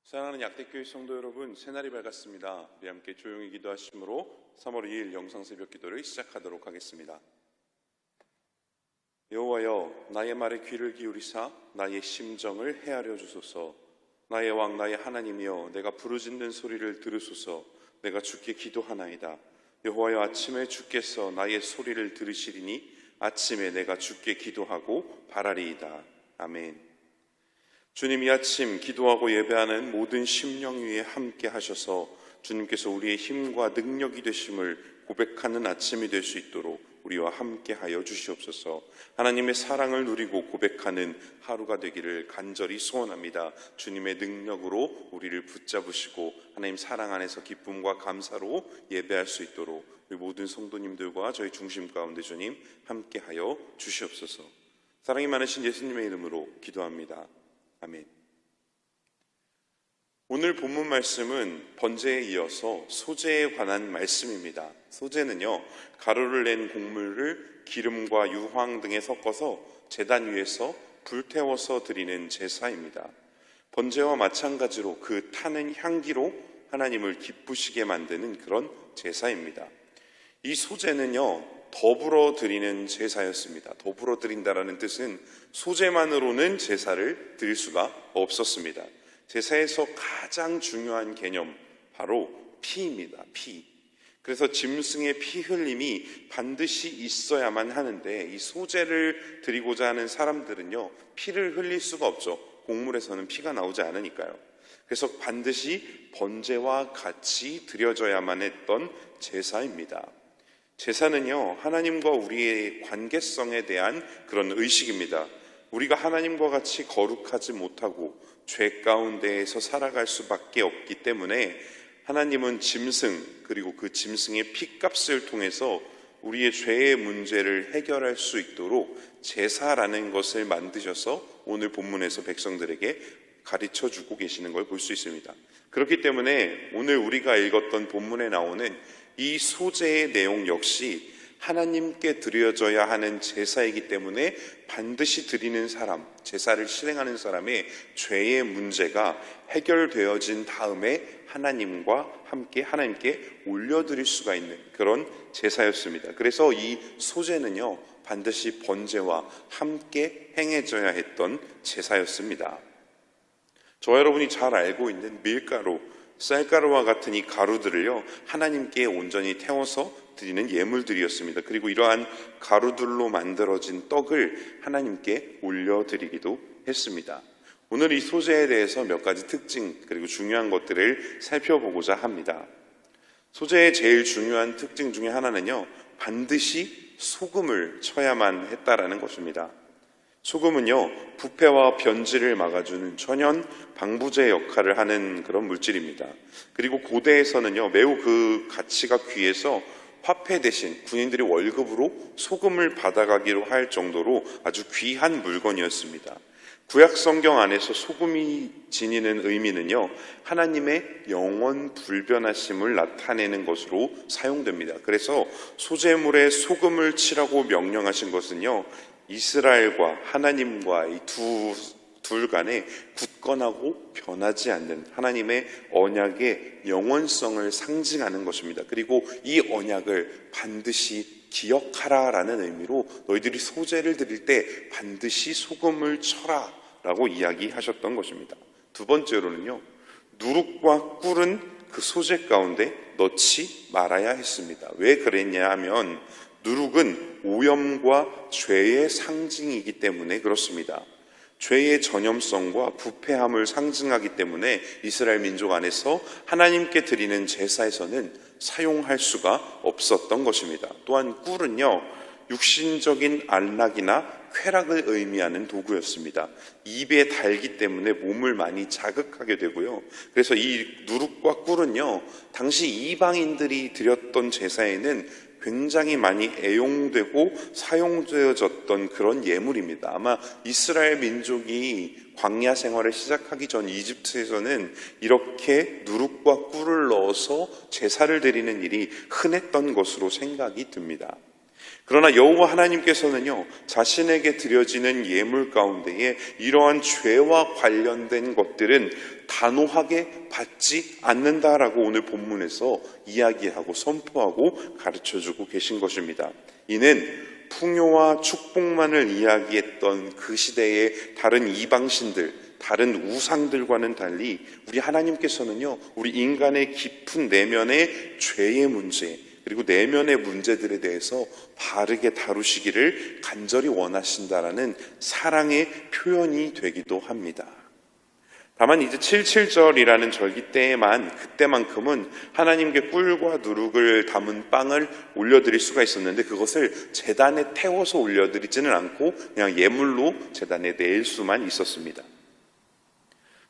사랑하는 약대교회 성도 여러분, 새날이 밝았습니다. 우리 함께 조용히 기도하심으로 3월 2일 영상 새벽 기도를 시작하도록 하겠습니다. 여호와여, 나의 말에 귀를 기울이사 나의 심정을 헤아려 주소서. 나의 왕 나의 하나님이여, 내가 부르짖는 소리를 들으소서. 내가 주께 기도하나이다. 여호와여, 아침에 주께서 나의 소리를 들으시리니 아침에 내가 주께 기도하고 바라리이다. 아멘. 주님, 이 아침 기도하고 예배하는 모든 심령 위에 함께 하셔서 주님께서 우리의 힘과 능력이 되심을 고백하는 아침이 될 수 있도록 우리와 함께 하여 주시옵소서. 하나님의 사랑을 누리고 고백하는 하루가 되기를 간절히 소원합니다. 주님의 능력으로 우리를 붙잡으시고 하나님 사랑 안에서 기쁨과 감사로 예배할 수 있도록 우리 모든 성도님들과 저희 중심 가운데 주님 함께 하여 주시옵소서. 사랑이 많으신 예수님의 이름으로 기도합니다. 아멘. 오늘 본문 말씀은 번제에 이어서 소제에 관한 말씀입니다. 소제는요, 가루를 낸 곡물을 기름과 유황 등에 섞어서 제단 위에서 불태워서 드리는 제사입니다. 번제와 마찬가지로 그 타는 향기로 하나님을 기쁘시게 만드는 그런 제사입니다. 이 소제는요, 더불어 드리는 제사였습니다. 더불어 드린다라는 뜻은 소제만으로는 제사를 드릴 수가 없었습니다. 제사에서 가장 중요한 개념, 바로 피입니다. 피. 그래서 짐승의 피 흘림이 반드시 있어야만 하는데, 이 소제를 드리고자 하는 사람들은요, 피를 흘릴 수가 없죠. 곡물에서는 피가 나오지 않으니까요. 그래서 반드시 번제와 같이 드려져야만 했던 제사입니다. 제사는요, 하나님과 우리의 관계성에 대한 그런 의식입니다. 우리가 하나님과 같이 거룩하지 못하고 죄 가운데에서 살아갈 수밖에 없기 때문에 하나님은 짐승, 그리고 그 짐승의 피값을 통해서 우리의 죄의 문제를 해결할 수 있도록 제사라는 것을 만드셔서 오늘 본문에서 백성들에게 가르쳐주고 계시는 걸 볼 수 있습니다. 그렇기 때문에 오늘 우리가 읽었던 본문에 나오는 이 소제의 내용 역시 하나님께 드려져야 하는 제사이기 때문에 반드시 드리는 사람, 제사를 실행하는 사람의 죄의 문제가 해결되어진 다음에 하나님과 함께 하나님께 올려드릴 수가 있는 그런 제사였습니다. 그래서 이 소제는요, 반드시 번제와 함께 행해져야 했던 제사였습니다. 저와 여러분이 잘 알고 있는 밀가루, 쌀가루와 같은 이 가루들을요, 하나님께 온전히 태워서 드리는 예물들이었습니다. 그리고 이러한 가루들로 만들어진 떡을 하나님께 올려드리기도 했습니다. 오늘 이 소제에 대해서 몇 가지 특징, 그리고 중요한 것들을 살펴보고자 합니다. 소제의 제일 중요한 특징 중에 하나는요, 반드시 소금을 쳐야만 했다라는 것입니다. 소금은요, 부패와 변질을 막아주는 천연 방부제 역할을 하는 그런 물질입니다. 그리고 고대에서는요, 매우 그 가치가 귀해서 화폐 대신 군인들이 월급으로 소금을 받아가기로 할 정도로 아주 귀한 물건이었습니다. 구약 성경 안에서 소금이 지니는 의미는요, 하나님의 영원 불변하심을 나타내는 것으로 사용됩니다. 그래서 소제물에 소금을 치라고 명령하신 것은요, 이스라엘과 하나님과 이 둘 간에 굳건하고 변하지 않는 하나님의 언약의 영원성을 상징하는 것입니다. 그리고 이 언약을 반드시 기억하라라는 의미로 너희들이 소제를 드릴 때 반드시 소금을 쳐라 라고 이야기하셨던 것입니다. 두 번째로는요, 누룩과 꿀은 그 소제 가운데 넣지 말아야 했습니다. 왜 그랬냐 하면 누룩은 오염과 죄의 상징이기 때문에 그렇습니다. 죄의 전염성과 부패함을 상징하기 때문에 이스라엘 민족 안에서 하나님께 드리는 제사에서는 사용할 수가 없었던 것입니다. 또한 꿀은요, 육신적인 안락이나 쾌락을 의미하는 도구였습니다. 입에 달기 때문에 몸을 많이 자극하게 되고요. 그래서 이 누룩과 꿀은요, 당시 이방인들이 드렸던 제사에는 굉장히 많이 애용되고 사용되어졌던 그런 예물입니다. 아마 이스라엘 민족이 광야 생활을 시작하기 전 이집트에서는 이렇게 누룩과 꿀을 넣어서 제사를 드리는 일이 흔했던 것으로 생각이 듭니다. 그러나 여호와 하나님께서는요, 자신에게 드려지는 예물 가운데에 이러한 죄와 관련된 것들은 단호하게 받지 않는다라고 오늘 본문에서 이야기하고 선포하고 가르쳐주고 계신 것입니다. 이는 풍요와 축복만을 이야기했던 그 시대의 다른 이방신들, 다른 우상들과는 달리 우리 하나님께서는요, 우리 인간의 깊은 내면의 죄의 문제, 그리고 내면의 문제들에 대해서 바르게 다루시기를 간절히 원하신다라는 사랑의 표현이 되기도 합니다. 다만 이제 77절이라는 절기 때에만, 그때만큼은 하나님께 꿀과 누룩을 담은 빵을 올려드릴 수가 있었는데, 그것을 제단에 태워서 올려드리지는 않고 그냥 예물로 제단에 낼 수만 있었습니다.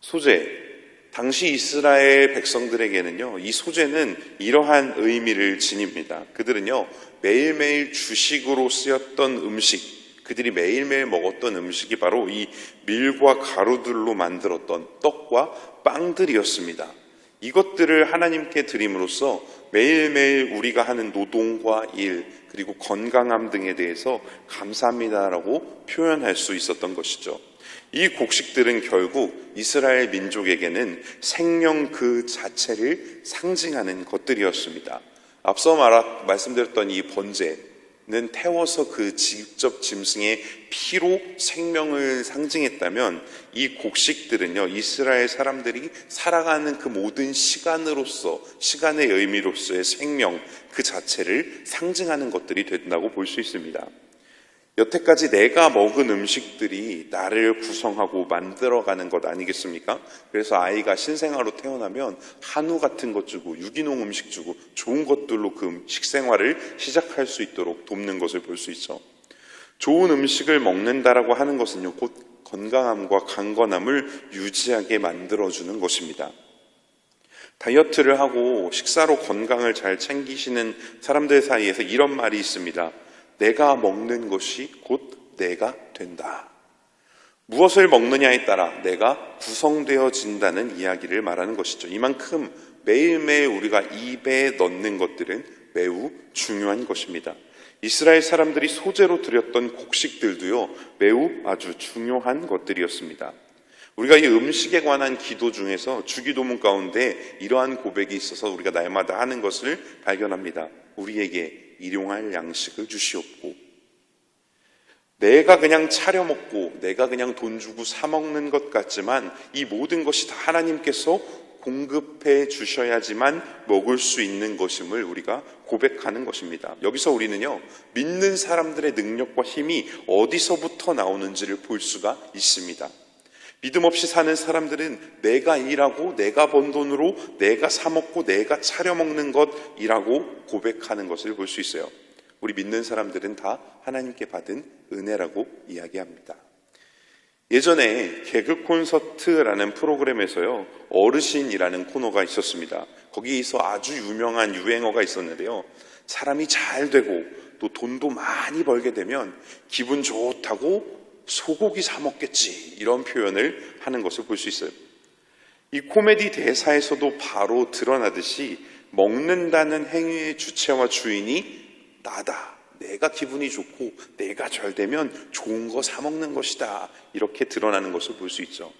소제, 당시 이스라엘 백성들에게는요, 이 소제는 이러한 의미를 지닙니다. 그들은요, 매일매일 주식으로 쓰였던 음식, 그들이 매일매일 먹었던 음식이 바로 이 밀과 가루들로 만들었던 떡과 빵들이었습니다. 이것들을 하나님께 드림으로써 매일매일 우리가 하는 노동과 일, 그리고 건강함 등에 대해서 감사합니다라고 표현할 수 있었던 것이죠. 이 곡식들은 결국 이스라엘 민족에게는 생명 그 자체를 상징하는 것들이었습니다. 앞서 말씀드렸던 이 번제는 태워서 그 직접 짐승의 피로 생명을 상징했다면, 이 곡식들은요, 이스라엘 사람들이 살아가는 그 모든 시간으로서, 시간의 의미로서의 생명 그 자체를 상징하는 것들이 된다고 볼 수 있습니다. 여태까지 내가 먹은 음식들이 나를 구성하고 만들어가는 것 아니겠습니까? 그래서 아이가 신생아로 태어나면 한우 같은 것 주고 유기농 음식 주고 좋은 것들로 그 식생활을 시작할 수 있도록 돕는 것을 볼 수 있죠. 좋은 음식을 먹는다라고 하는 것은요, 곧 건강함과 강건함을 유지하게 만들어주는 것입니다. 다이어트를 하고 식사로 건강을 잘 챙기시는 사람들 사이에서 이런 말이 있습니다. 내가 먹는 것이 곧 내가 된다. 무엇을 먹느냐에 따라 내가 구성되어진다는 이야기를 말하는 것이죠. 이만큼 매일매일 우리가 입에 넣는 것들은 매우 중요한 것입니다. 이스라엘 사람들이 소제로 드렸던 곡식들도요, 매우 아주 중요한 것들이었습니다. 우리가 이 음식에 관한 기도 중에서 주기도문 가운데 이러한 고백이 있어서 우리가 날마다 하는 것을 발견합니다. 우리에게 일용할 양식을 주시옵고. 내가 그냥 차려 먹고 내가 그냥 돈 주고 사 먹는 것 같지만 이 모든 것이 다 하나님께서 공급해 주셔야지만 먹을 수 있는 것임을 우리가 고백하는 것입니다. 여기서 우리는요, 믿는 사람들의 능력과 힘이 어디서부터 나오는지를 볼 수가 있습니다. 믿음 없이 사는 사람들은 내가 일하고 내가 번 돈으로 내가 사 먹고 내가 차려 먹는 것이라고 고백하는 것을 볼 수 있어요. 우리 믿는 사람들은 다 하나님께 받은 은혜라고 이야기합니다. 예전에 개그 콘서트라는 프로그램에서요, 어르신이라는 코너가 있었습니다. 거기에서 아주 유명한 유행어가 있었는데요, 사람이 잘 되고 또 돈도 많이 벌게 되면 기분 좋다고 소고기 사 먹겠지, 이런 표현을 하는 것을 볼 수 있어요. 이 코미디 대사에서도 바로 드러나듯이 먹는다는 행위의 주체와 주인이 나다, 내가 기분이 좋고 내가 잘 되면 좋은 거 사 먹는 것이다, 이렇게 드러나는 것을 볼 수 있죠.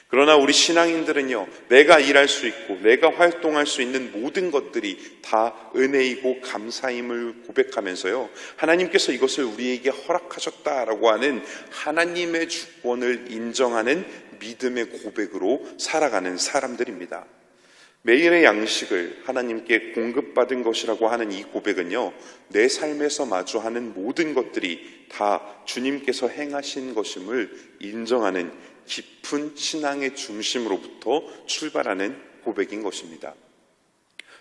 그러나 우리 신앙인들은요, 내가 일할 수 있고 내가 활동할 수 있는 모든 것들이 다 은혜이고 감사임을 고백하면서요, 하나님께서 이것을 우리에게 허락하셨다라고 하는 하나님의 주권을 인정하는 믿음의 고백으로 살아가는 사람들입니다. 매일의 양식을 하나님께 공급받은 것이라고 하는 이 고백은요, 내 삶에서 마주하는 모든 것들이 다 주님께서 행하신 것임을 인정하는 깊은 신앙의 중심으로부터 출발하는 고백인 것입니다.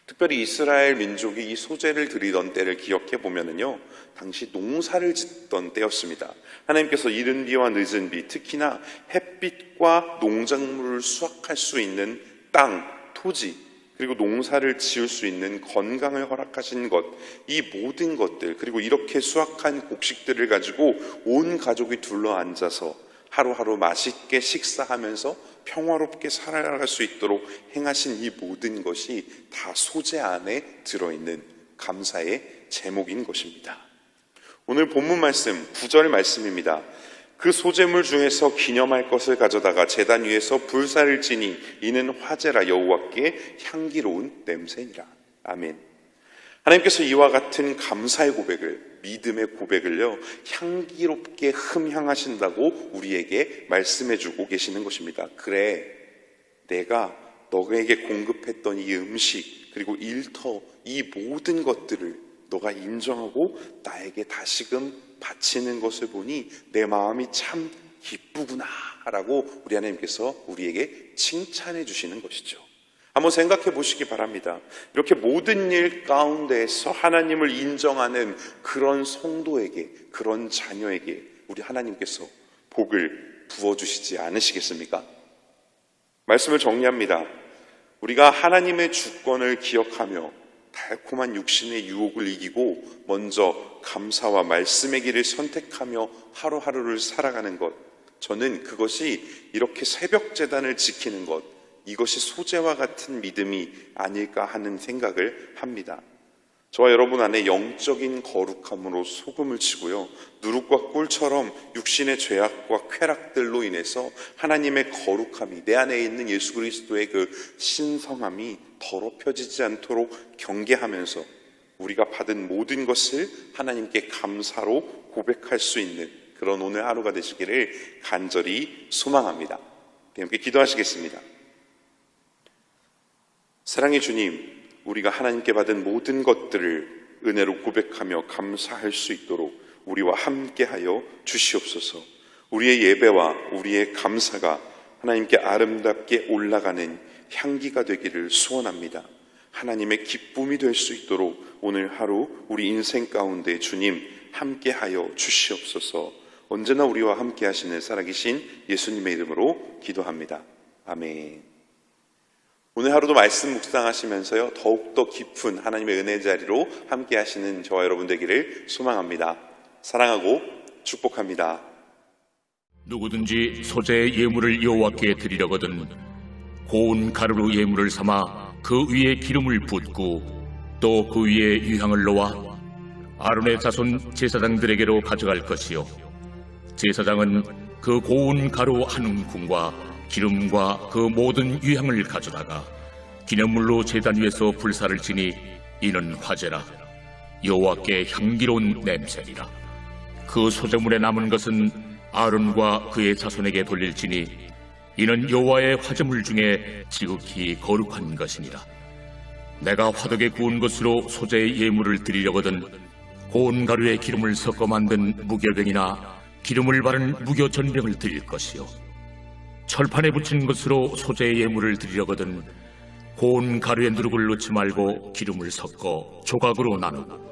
특별히 이스라엘 민족이 이 소제를 드리던 때를 기억해 보면은요, 당시 농사를 짓던 때였습니다. 하나님께서 이른 비와 늦은 비, 특히나 햇빛과 농작물을 수확할 수 있는 땅, 토지, 그리고 농사를 지을 수 있는 건강을 허락하신 것, 이 모든 것들, 그리고 이렇게 수확한 곡식들을 가지고 온 가족이 둘러앉아서 하루하루 맛있게 식사하면서 평화롭게 살아갈 수 있도록 행하신 이 모든 것이 다 소제 안에 들어있는 감사의 제목인 것입니다. 오늘 본문 말씀 9절 말씀입니다. 그 소재물 중에서 기념할 것을 가져다가 제단 위에서 불사를 지니 이는 화제라 여호와께 향기로운 냄새니라. 아멘. 하나님께서 이와 같은 감사의 고백을, 믿음의 고백을요, 향기롭게 흠향하신다고 우리에게 말씀해주고 계시는 것입니다. 그래, 내가 너에게 공급했던 이 음식, 그리고 일터, 이 모든 것들을 너가 인정하고 나에게 다시금 바치는 것을 보니 내 마음이 참 기쁘구나 라고 우리 하나님께서 우리에게 칭찬해 주시는 것이죠. 한번 생각해 보시기 바랍니다. 이렇게 모든 일 가운데에서 하나님을 인정하는 그런 성도에게, 그런 자녀에게 우리 하나님께서 복을 부어주시지 않으시겠습니까? 말씀을 정리합니다. 우리가 하나님의 주권을 기억하며 달콤한 육신의 유혹을 이기고 먼저 감사와 말씀의 길을 선택하며 하루하루를 살아가는 것, 저는 그것이 이렇게 새벽 제단을 지키는 것, 이것이 소재와 같은 믿음이 아닐까 하는 생각을 합니다. 저와 여러분 안에 영적인 거룩함으로 소금을 치고요, 누룩과 꿀처럼 육신의 죄악과 쾌락들로 인해서 하나님의 거룩함이, 내 안에 있는 예수 그리스도의 그 신성함이 더럽혀지지 않도록 경계하면서 우리가 받은 모든 것을 하나님께 감사로 고백할 수 있는 그런 오늘 하루가 되시기를 간절히 소망합니다. 함께 기도하시겠습니다. 사랑의 주님, 우리가 하나님께 받은 모든 것들을 은혜로 고백하며 감사할 수 있도록 우리와 함께하여 주시옵소서. 우리의 예배와 우리의 감사가 하나님께 아름답게 올라가는 향기가 되기를 소원합니다. 하나님의 기쁨이 될 수 있도록 오늘 하루 우리 인생 가운데 주님 함께하여 주시옵소서. 언제나 우리와 함께하시는 살아계신 예수님의 이름으로 기도합니다. 아멘. 오늘 하루도 말씀 묵상하시면서요, 더욱더 깊은 하나님의 은혜 자리로 함께 하시는 저와 여러분 되기를 소망합니다. 사랑하고 축복합니다. 누구든지 소재의 예물을 여호와께 드리려거든 고운 가루로 예물을 삼아 그 위에 기름을 붓고 또 그 위에 유향을 놓아 아론의 자손 제사장들에게로 가져갈 것이요, 제사장은 그 고운 가루 한 움큼과 기름과 그 모든 유향을 가져다가 기념물로 제단 위에서 불사를 지니 이는 화제라 여호와께 향기로운 냄새니라. 그 소재물에 남은 것은 아론과 그의 자손에게 돌릴지니 이는 여호와의 화제물 중에 지극히 거룩한 것이니라. 내가 화덕에 구운 것으로 소재의 예물을 드리려거든 고운 가루에 기름을 섞어 만든 무교병이나 기름을 바른 무교전병을 드릴 것이요, 철판에 붙인 것으로 소재의 예물을 드리려거든 고운 가루에 누룩을 넣지 말고 기름을 섞어 조각으로 나누고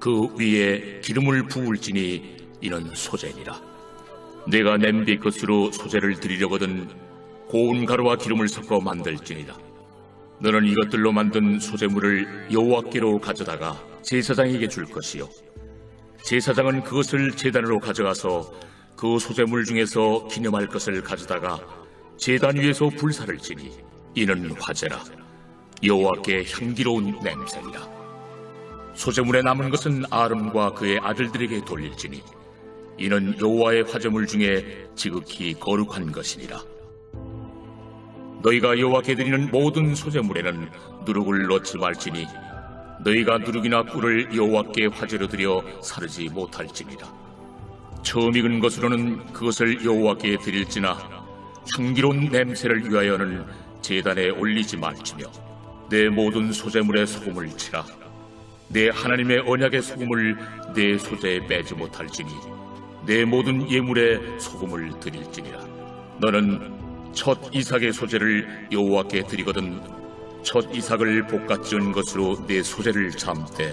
그 위에 기름을 부을지니 이는 소재니라. 내가 냄비 것으로 소재를 드리려거든 고운 가루와 기름을 섞어 만들지니라. 너는 이것들로 만든 소재물을 여호와께로 가져다가 제사장에게 줄 것이요, 제사장은 그것을 제단으로 가져가서 그 소재물 중에서 기념할 것을 가져다가 제단 위에서 불사를 지니 이는 화제라 여호와께 향기로운 냄새니라. 소재물에 남은 것은 아론과 그의 아들들에게 돌릴지니 이는 여호와의 화제물 중에 지극히 거룩한 것이니라. 너희가 여호와께 드리는 모든 소재물에는 누룩을 넣지 말지니 너희가 누룩이나 꿀을 여호와께 화제로 드려 사르지 못할지니라. 처음 익은 것으로는 그것을 여호와께 드릴지나 향기로운 냄새를 위하여는 제단에 올리지 말지며 내 모든 소재물에 소금을 치라. 내 하나님의 언약의 소금을 내 소재에 빼지 못할지니 내 모든 예물에 소금을 드릴지니라. 너는 첫 이삭의 소재를 여호와께 드리거든 첫 이삭을 볶아 찌은 것으로 내 소재를 잠때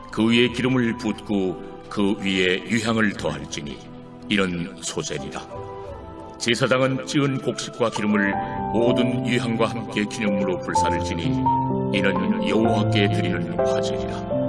그 위에 기름을 붓고 그 위에 유향을 더할지니 이는 소재니라. 제사장은 찌은 곡식과 기름을 모든 유향과 함께 기념물로 불사를 지니 이는 여호와께 드리는 화제니라.